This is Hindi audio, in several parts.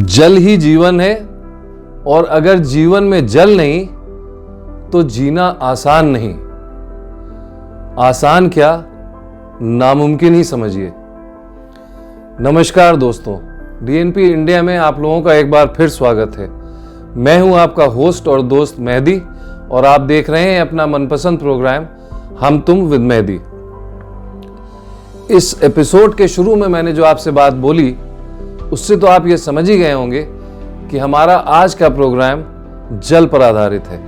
जल ही जीवन है और अगर जीवन में जल नहीं तो जीना आसान नहीं। आसान क्या, नामुमकिन ही समझिए। नमस्कार दोस्तों, डीएनपी इंडिया में आप लोगों का एक बार फिर स्वागत है। मैं हूं आपका होस्ट और दोस्त मेहदी और आप देख रहे हैं अपना मनपसंद प्रोग्राम हम तुम विद मेहदी। इस एपिसोड के शुरू में मैंने जो आपसे बात बोली उससे तो आप ये समझ ही गए होंगे कि हमारा आज का प्रोग्राम जल पर आधारित है।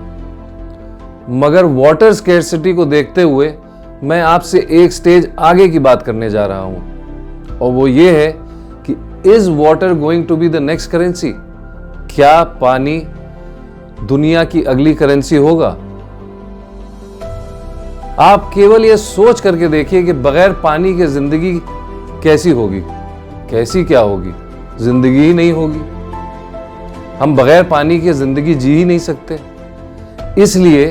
मगर वाटर स्केर्सिटी को देखते हुए मैं आपसे एक स्टेज आगे की बात करने जा रहा हूं और वो ये है कि is water going to be the next currency? क्या पानी दुनिया की अगली करेंसी होगा? आप केवल ये सोच करके देखिए कि बगैर पानी के जिंदगी कैसी होगी। कैसी क्या होगी? जिंदगी ही नहीं होगी। हम बगैर पानी के जिंदगी जी ही नहीं सकते। इसलिए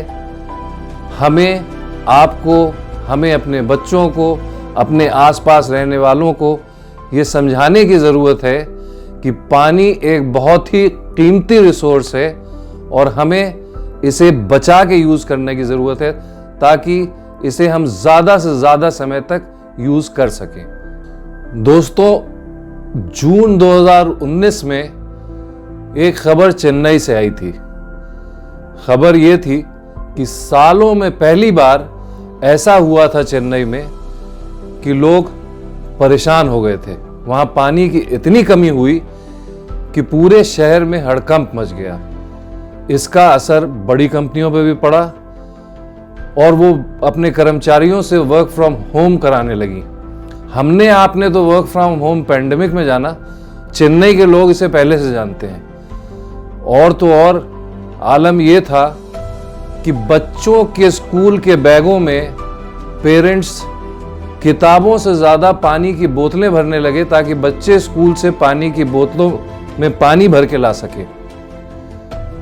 हमें, आपको, हमें अपने बच्चों को, अपने आसपास रहने वालों को ये समझाने की ज़रूरत है कि पानी एक बहुत ही कीमती रिसोर्स है और हमें इसे बचा के यूज़ करने की ज़रूरत है ताकि इसे हम ज़्यादा से ज़्यादा समय तक यूज़ कर सकें। दोस्तों, जून 2019 में एक खबर चेन्नई से आई थी। खबर यह थी कि सालों में पहली बार ऐसा हुआ था चेन्नई में कि लोग परेशान हो गए थे। वहां पानी की इतनी कमी हुई कि पूरे शहर में हड़कंप मच गया। इसका असर बड़ी कंपनियों पर भी पड़ा और वो अपने कर्मचारियों से वर्क फ्रॉम होम कराने लगी। हमने आपने तो वर्क फ्रॉम होम पैंडेमिक में जाना, चेन्नई के लोग इसे पहले से जानते हैं। और तो और आलम यह था कि बच्चों के स्कूल के बैगों में पेरेंट्स किताबों से ज़्यादा पानी की बोतलें भरने लगे ताकि बच्चे स्कूल से पानी की बोतलों में पानी भर के ला सके।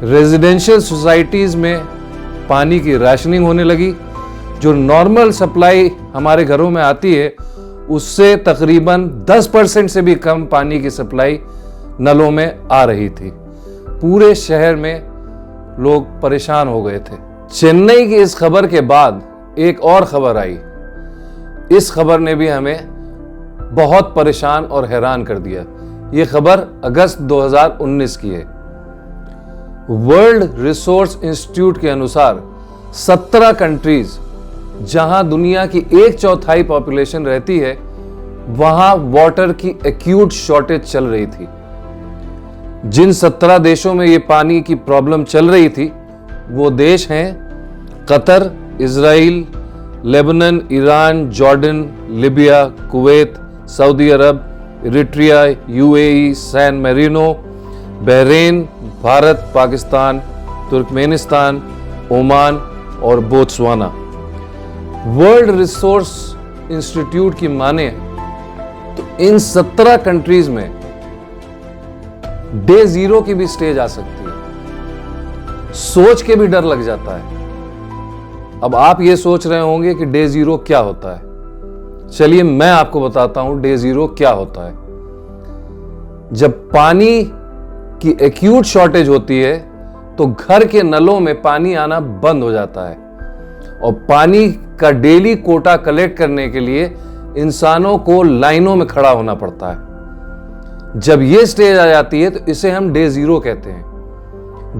रेजिडेंशियल सोसाइटीज़ में पानी की राशनिंग होने लगी। जो नॉर्मल सप्लाई हमारे घरों में आती है उससे तकरीबन 10% से भी कम पानी की सप्लाई नलों में आ रही थी। पूरे शहर में लोग परेशान हो गए थे। चेन्नई की इस खबर के बाद एक और खबर आई। इस खबर ने भी हमें बहुत परेशान और हैरान कर दिया। ये खबर अगस्त 2019 की है। वर्ल्ड रिसोर्स इंस्टीट्यूट के अनुसार 17 कंट्रीज जहां दुनिया की 1/4 पॉपुलेशन रहती है वहां वाटर की एक्यूट शॉर्टेज चल रही थी। जिन 17 देशों में ये पानी की प्रॉब्लम चल रही थी वो देश हैं Qatar, Israel, Lebanon, Iran, Jordan, Libya, Kuwait, Saudi Arabia, Eritrea, UAE, San Marino, Bahrain, Bharat, Pakistan, Turkmenistan, Oman और बोत्सवाना। वर्ल्ड रिसोर्स इंस्टीट्यूट की माने तो इन 17 कंट्रीज में डे जीरो की भी स्टेज आ सकती है। सोच के भी डर लग जाता है। अब आप ये सोच रहे होंगे कि डे जीरो क्या होता है। चलिए मैं आपको बताता हूं डे जीरो क्या होता है। जब पानी की एक्यूट शॉर्टेज होती है तो घर के नलों में पानी आना बंद हो जाता है और पानी का डेली कोटा कलेक्ट करने के लिए इंसानों को लाइनों में खड़ा होना पड़ता है। जब यह स्टेज आ जाती है तो इसे हम डे जीरो कहते हैं।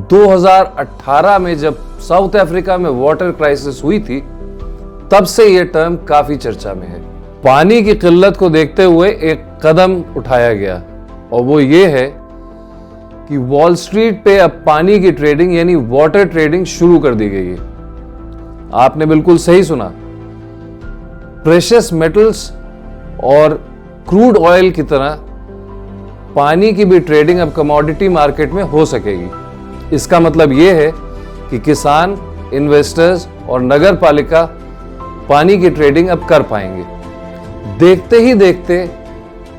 2018 में जब साउथ अफ्रीका में वाटर क्राइसिस हुई थी तब से यह टर्म काफी चर्चा में है। पानी की किल्लत को देखते हुए एक कदम उठाया गया और वो ये है कि वॉल स्ट्रीट पे अब पानी की ट्रेडिंग यानी वाटर ट्रेडिंग शुरू कर दी गई है। आपने बिल्कुल सही सुना। प्रेशियस मेटल्स और क्रूड ऑयल की तरह पानी की भी ट्रेडिंग अब कमोडिटी मार्केट में हो सकेगी। इसका मतलब यह है कि किसान, इन्वेस्टर्स और नगर पालिका पानी की ट्रेडिंग अब कर पाएंगे। देखते ही देखते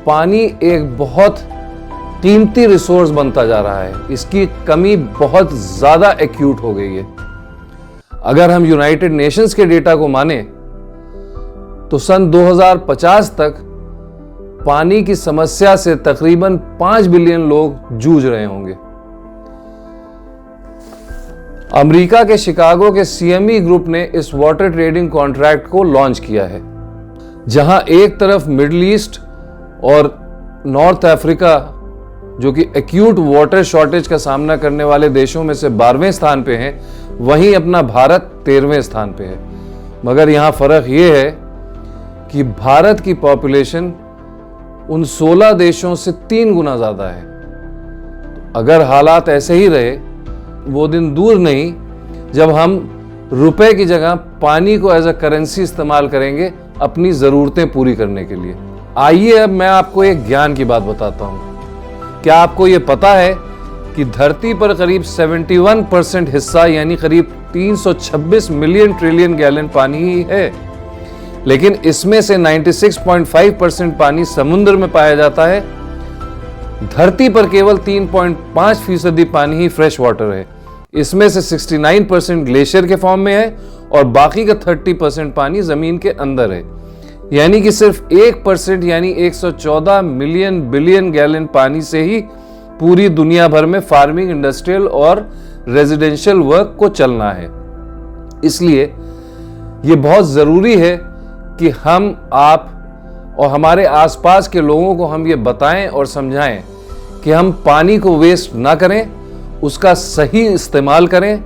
पानी एक बहुत कीमती रिसोर्स बनता जा रहा है। इसकी कमी बहुत ज्यादा एक्यूट हो गई है। अगर हम यूनाइटेड नेशंस के डेटा को माने तो सन 2050 तक पानी की समस्या से तकरीबन 5 बिलियन लोग जूझ रहे होंगे। अमेरिका के शिकागो के CME ग्रुप ने इस वाटर ट्रेडिंग कॉन्ट्रैक्ट को लॉन्च किया है, जहां एक तरफ मिडिल ईस्ट और नॉर्थ अफ्रीका, जो कि एक्यूट वाटर शॉर्टेज का सामना करने वाले देशों में से 12वें स्थान पे हैं, वहीं अपना भारत 13वें स्थान पे है। मगर यहां फर्क यह है कि भारत की पॉपुलेशन उन 16 देशों से 3 गुना ज्यादा है। तो अगर हालात ऐसे ही रहे, वो दिन दूर नहीं जब हम रुपए की जगह पानी को एज अ करेंसी इस्तेमाल करेंगे अपनी जरूरतें पूरी करने के लिए। आइए अब मैं आपको एक ज्ञान की बात बताता हूं। क्या आपको यह पता है कि धरती पर करीब 71% हिस्सा यानी करीब 326 मिलियन ट्रिलियन गैलन पानी ही है, लेकिन इसमें से 96.5% पानी समुद्र में पाया जाता है। धरती पर केवल 3.5% पानी ही फ्रेश वाटर है। इसमें से 69% ग्लेशियर के फॉर्म में है और बाकी का 30% पानी जमीन के अंदर है। यानी कि सिर्फ 1% यानी 114 मिलियन बिलियन गैलन पानी से ही पूरी दुनिया भर में फार्मिंग, इंडस्ट्रियल और रेजिडेंशियल वर्क को चलना है। इसलिए यह बहुत जरूरी है कि हम, आप और हमारे आसपास के लोगों को हम ये बताएं और समझाएं कि हम पानी को वेस्ट ना करें, उसका सही इस्तेमाल करें,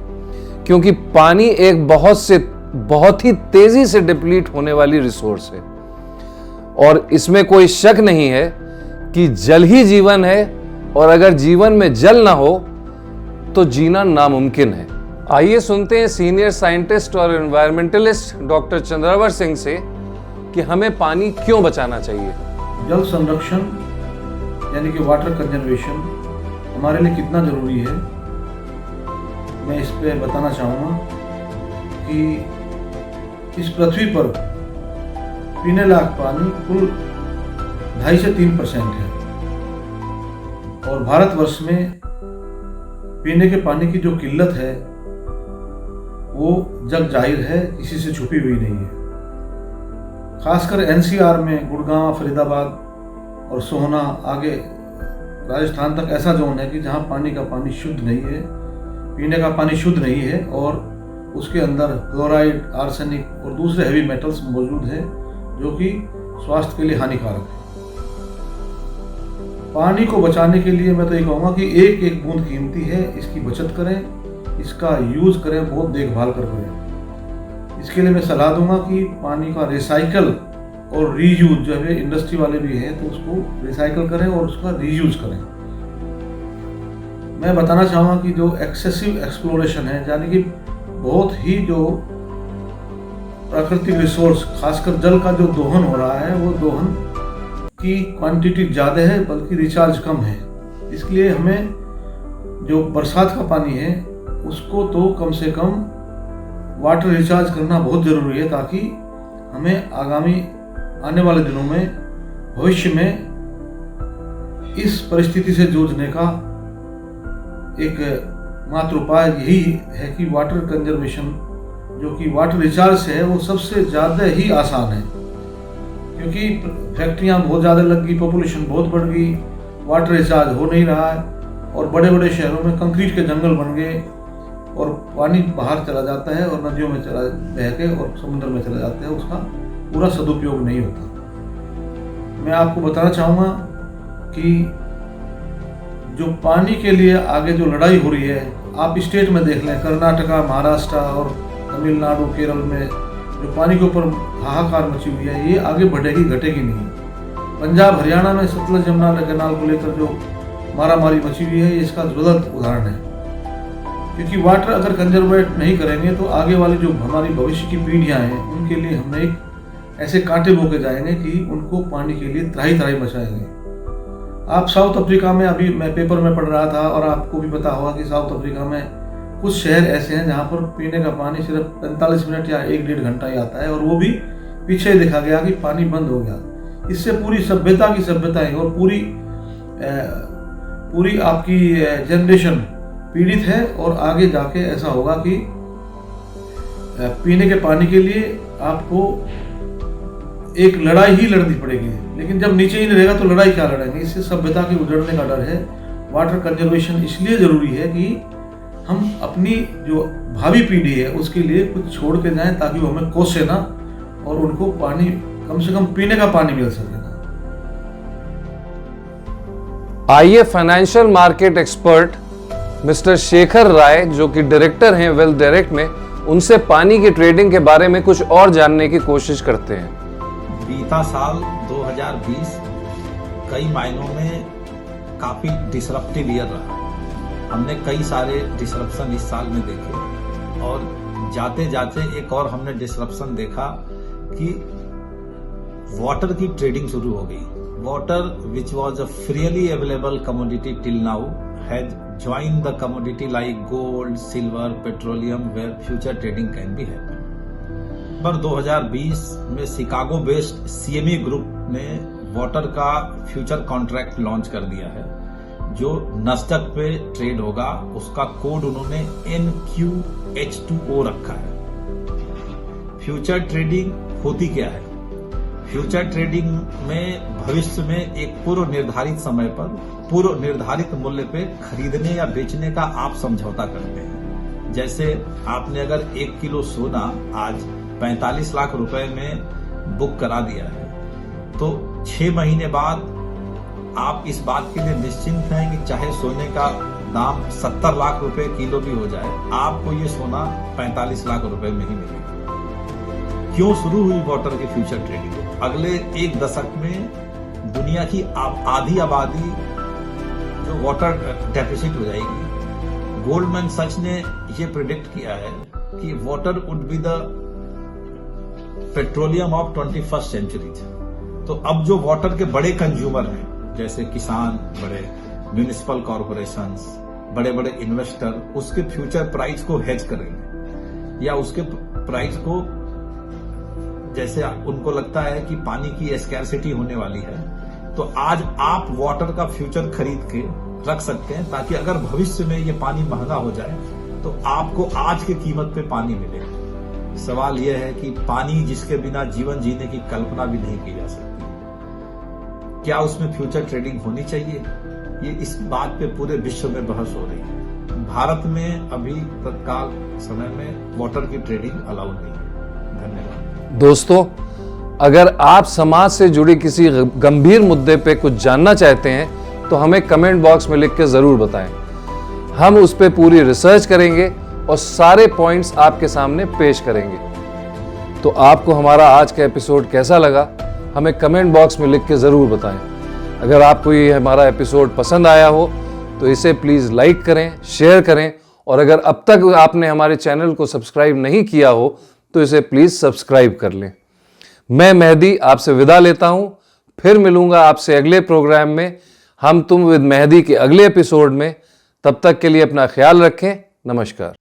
क्योंकि पानी एक बहुत ही तेजी से डिप्लीट होने वाली रिसोर्स है। और इसमें कोई शक नहीं है कि जल ही जीवन है, और अगर जीवन में जल ना हो तो जीना नामुमकिन है। आइए सुनते हैं सीनियर साइंटिस्ट और एनवायरमेंटलिस्ट डॉक्टर चंद्रावर सिंह से कि हमें पानी क्यों बचाना चाहिए। जल संरक्षण यानी कि वाटर कंजर्वेशन हमारे लिए कितना ज़रूरी है, मैं इस पे बताना चाहूँगा कि इस पृथ्वी पर पीने लायक पानी कुल 2.5 से 3% है, और भारतवर्ष में पीने के पानी की जो किल्लत है वो जग जाहिर है, किसी से छुपी हुई नहीं है। खासकर NCR में गुड़गांव, फरीदाबाद और सोहना आगे राजस्थान तक ऐसा जोन है कि जहाँ पानी का पानी शुद्ध नहीं है, पीने का पानी शुद्ध नहीं है, और उसके अंदर क्लोराइड, आर्सेनिक और दूसरे हैवी मेटल्स मौजूद हैं जो कि स्वास्थ्य के लिए हानिकारक है। पानी को बचाने के लिए मैं तो ये कहूँगा कि एक एक बूंद कीमती है, इसकी बचत करें, इसका यूज़ करें, बहुत देखभाल कर करें। इसके लिए मैं सलाह दूंगा कि पानी का रिसाइकल और रीयूज, जो है इंडस्ट्री वाले भी हैं तो उसको रिसाइकल करें और उसका रीयूज करें। मैं बताना चाहूँगा कि जो एक्सेसिव एक्सप्लोरेशन है, यानी कि बहुत ही जो प्राकृतिक रिसोर्स, खासकर जल का जो दोहन हो रहा है, वो दोहन की क्वांटिटी ज़्यादा है बल्कि रिचार्ज कम है। इसलिए हमें जो बरसात का पानी है उसको तो कम से कम वाटर रिचार्ज करना बहुत ज़रूरी है, ताकि हमें आने वाले दिनों में, भविष्य में इस परिस्थिति से जूझने का एक मात्र उपाय यही है कि वाटर कंजर्वेशन, जो कि वाटर रिचार्ज से है, वो सबसे ज़्यादा ही आसान है। क्योंकि फैक्ट्रियाँ बहुत ज़्यादा लग गई, पॉपुलेशन बहुत बढ़ गई, वाटर रिचार्ज हो नहीं रहा है, और बड़े बड़े शहरों में कंक्रीट के जंगल बन गए और पानी बाहर चला जाता है और नदियों में चला बह के और समुद्र में चला जाता है, उसका पूरा सदुपयोग नहीं होता। मैं आपको बताना चाहूँगा कि जो पानी के लिए आगे जो लड़ाई हो रही है, आप स्टेट में देख लें, कर्नाटका, महाराष्ट्र और तमिलनाडु, केरल में जो पानी के ऊपर हाहाकार मची हुई है, ये आगे बढ़ेगी, घटेगी नहीं। पंजाब, हरियाणा में सतलज यमुना कैनाल को लेकर जो मारामारी मची हुई है, ये इसका ज्वलंत उदाहरण है। क्योंकि वाटर अगर कंजर्वेट नहीं करेंगे तो आगे वाली जो हमारी भविष्य की पीढ़ियां हैं, उनके लिए हमने एक ऐसे कांटे बोके जाएंगे कि उनको पानी के लिए त्राही त्राही मचाएंगे। आप साउथ अफ्रीका में, अभी मैं पेपर में पढ़ रहा था और आपको भी पता होगा कि साउथ अफ्रीका में कुछ शहर ऐसे हैं जहाँ पर पीने का पानी सिर्फ 45 मिनट या 1-1.5 घंटा ही आता है, और वो भी पीछे देखा गया कि पानी बंद हो गया। इससे पूरी सभ्यता की सभ्यताएं और पूरी आपकी जनरेशन पीड़ित है, और आगे जाके ऐसा होगा कि पीने के पानी के लिए आपको एक लड़ाई ही लड़नी पड़ेगी, लेकिन जब नीचे ही नहीं रहेगा तो लड़ाई क्या लड़ेंगे। इससे सभ्यता के उजड़ने का डर है। वाटर कंजर्वेशन इसलिए ज़रूरी है कि हम अपनी जो भावी पीढ़ी है उसके लिए कुछ छोड़ के जाएं, ताकि वो हमें कोसे ना और उनको पानी, कम से कम पीने का पानी मिल सके। आइए financial market expert mister Shekhar Rai, जो कि डायरेक्टर हैं वेल्थ डायरेक्ट में, उनसे पानी की ट्रेडिंग के बारे में कुछ और जानने की कोशिश करते हैं। बीता साल 2020 कई मायनों में काफी डिसरप्टिव ईयर रहा। हमने कई सारे डिसरप्शन इस साल में देखे और जाते जाते एक और हमने डिसरप्शन देखा कि वाटर की ट्रेडिंग शुरू हो गई। Water which was a freely available commodity till now has joined the commodity like gold, silver, petroleum where future trading can be happened। पर 2020 में शिकागो बेस्ड CME ग्रुप ने वाटर का फ्यूचर कॉन्ट्रैक्ट लॉन्च कर दिया है, जो नस्डक पे ट्रेड होगा। उसका कोड उन्होंने NQH2O रखा है। फ्यूचर ट्रेडिंग होती क्या है? फ्यूचर ट्रेडिंग में भविष्य में एक पूर्व निर्धारित समय पर पूर्व निर्धारित मूल्य पे खरीदने या बेचने का आप समझौता करते हैं। जैसे आपने अगर 1 किलो सोना आज 45 लाख रुपए में बुक करा दिया है, तो 6 महीने बाद आप इस बात के लिए निश्चिंत हैं कि चाहे सोने का दाम 70 लाख रुपए किलो भी हो जाए, आपको ये सोना 45 लाख रुपए में ही मिलेगा। क्यों शुरू हुई वाटर की फ्यूचर ट्रेडिंग? अगले 1 दशक में दुनिया की आधी आबादी जो वाटर डेफिसिट हो जाएगी। गोल्डमैन सच ने ये प्रिडिक्ट किया है कि water would be the petroleum of 21st century. तो अब जो वाटर के बड़े कंज्यूमर हैं, जैसे किसान, बड़े म्यूनिसिपल कॉरपोरेशंस, बड़े बड़े इन्वेस्टर, उसके फ्यूचर प्राइस को हेज करेंगे या उसके प्राइस को, जैसे उनको लगता है कि पानी की स्कैरसिटी होने वाली है, तो आज आप वाटर का फ्यूचर खरीद के रख सकते हैं, ताकि अगर भविष्य में ये पानी महंगा हो जाए तो आपको आज की कीमत पे पानी मिलेगा। सवाल यह है कि पानी जिसके बिना जीवन जीने की कल्पना भी नहीं की जा सकती, क्या उसमें फ्यूचर ट्रेडिंग होनी चाहिए? ये इस बात पे पूरे विश्व में बहस हो रही है। भारत में अभी तत्काल समय में वाटर की ट्रेडिंग अलाउ नहीं है। धन्यवाद। दोस्तों, अगर आप समाज से जुड़ी किसी गंभीर मुद्दे पे कुछ जानना चाहते हैं तो हमें कमेंट बॉक्स में लिख के जरूर बताएं। हम उस पे पूरी रिसर्च करेंगे और सारे पॉइंट्स आपके सामने पेश करेंगे। तो आपको हमारा आज का एपिसोड कैसा लगा, हमें कमेंट बॉक्स में लिख के जरूर बताएं। अगर आपको ये हमारा एपिसोड पसंद आया हो तो इसे प्लीज लाइक करें, शेयर करें, और अगर अब तक आपने हमारे चैनल को सब्सक्राइब नहीं किया हो तो इसे प्लीज सब्सक्राइब कर लें। मैं मेहदी आपसे विदा लेता हूं, फिर मिलूंगा आपसे अगले प्रोग्राम में हम तुम विद मेहदी के अगले एपिसोड में। तब तक के लिए अपना ख्याल रखें। नमस्कार।